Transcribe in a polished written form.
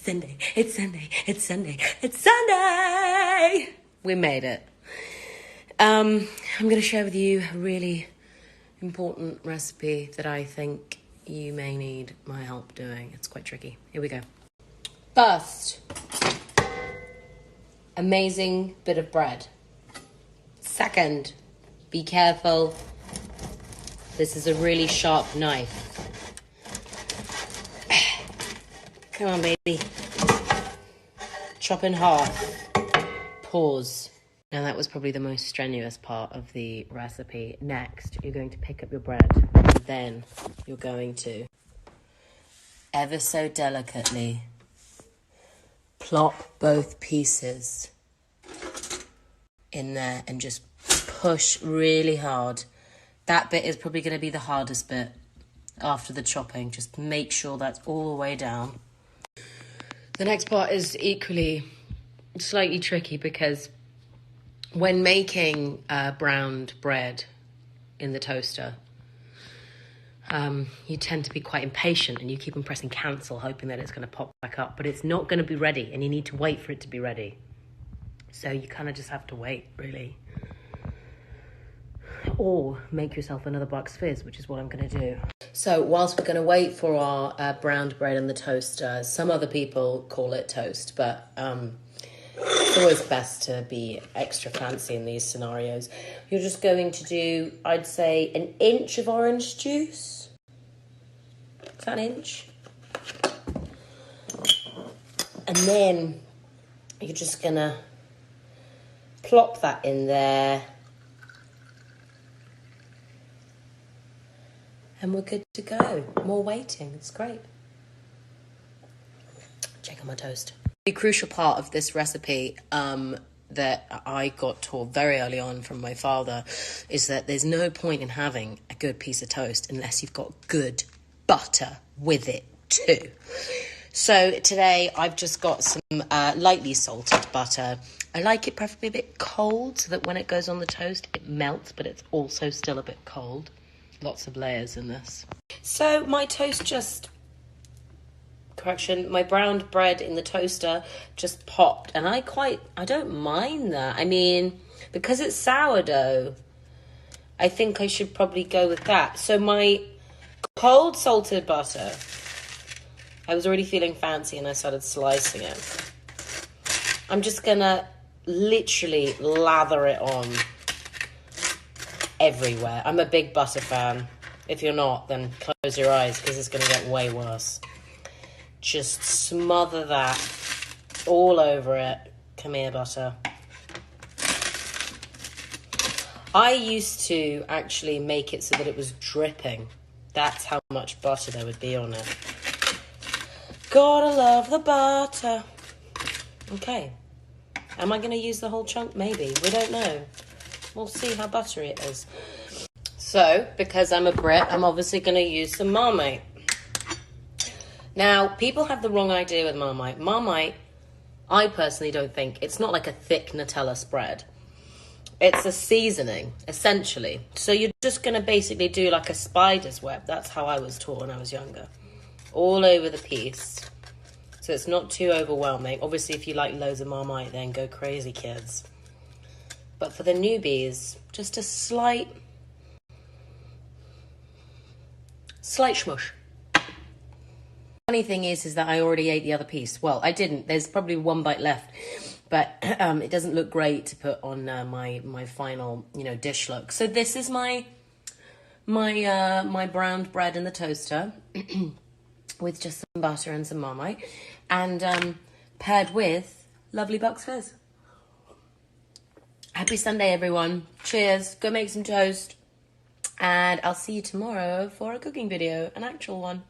It's Sunday. It's Sunday. It's Sunday. It's Sunday. We made it. I'm going to share with you a really important recipe that I think you may need my help doing. It's quite tricky. Here we go. First, amazing bit of bread. Second, be careful. This is a really sharp knife. Come on, baby. Chop in half. Pause. Now that was probably the most strenuous part of the recipe. Next, you're going to pick up your bread. And then you're going to, ever so delicately, plop both pieces in there and just push really hard. That bit is probably going to be the hardest bit after the chopping. Just make sure that's all the way down. The next part is equally slightly tricky because when making browned bread in the toaster, you tend to be quite impatient and you keep on pressing cancel, hoping that it's going to pop back up, but it's not going to be ready and you need to wait for it to be ready. So you kind of just have to wait, really. Or make yourself another Bucks Fizz, which is what I'm going to do. So whilst we're going to wait for our browned bread in the toaster, some other people call it toast, but it's always best to be extra fancy in these scenarios. You're just going to do, I'd say, 1 inch of orange juice. Is that 1 inch? And then you're just going to plop that in there. And we're good to go. More waiting. It's great. Check on my toast. The crucial part of this recipe that I got taught very early on from my father is that there's no point in having a good piece of toast unless you've got good butter with it too. So today I've just got some lightly salted butter. I like it preferably a bit cold so that when it goes on the toast it melts, but it's also still a bit cold. Lots of layers in this. So my toast my browned bread in the toaster just popped. And I don't mind that. I mean, because it's sourdough, I think I should probably go with that. So my cold salted butter, I was already feeling fancy and I started slicing it. I'm just gonna literally lather it on everywhere. I'm a big butter fan. If you're not, then close your eyes because it's going to get way worse. Just smother that all over it. Come here, butter. I used to actually make it so that it was dripping. That's how much butter there would be on it. Gotta love the butter. Okay. Am I going to use the whole chunk? Maybe. We don't know. We'll see how buttery it is. So, because I'm a Brit, I'm obviously going to use some Marmite. Now, people have the wrong idea with Marmite. Marmite, I personally don't think, it's not like a thick Nutella spread. It's a seasoning, essentially. So you're just going to basically do like a spider's web. That's how I was taught when I was younger. All over the piece. So it's not too overwhelming. Obviously, if you like loads of Marmite, then go crazy, kids. But for the newbies, just a slight smush. Funny thing is that I already ate the other piece. Well, I didn't. There's probably 1 bite left, but it doesn't look great to put on my final, dish look. So this is my browned bread in the toaster with just some butter and some Marmite, and paired with lovely Bucks Fizz. Happy Sunday, everyone. Cheers. Go make some toast. And I'll see you tomorrow for a cooking video, an actual one.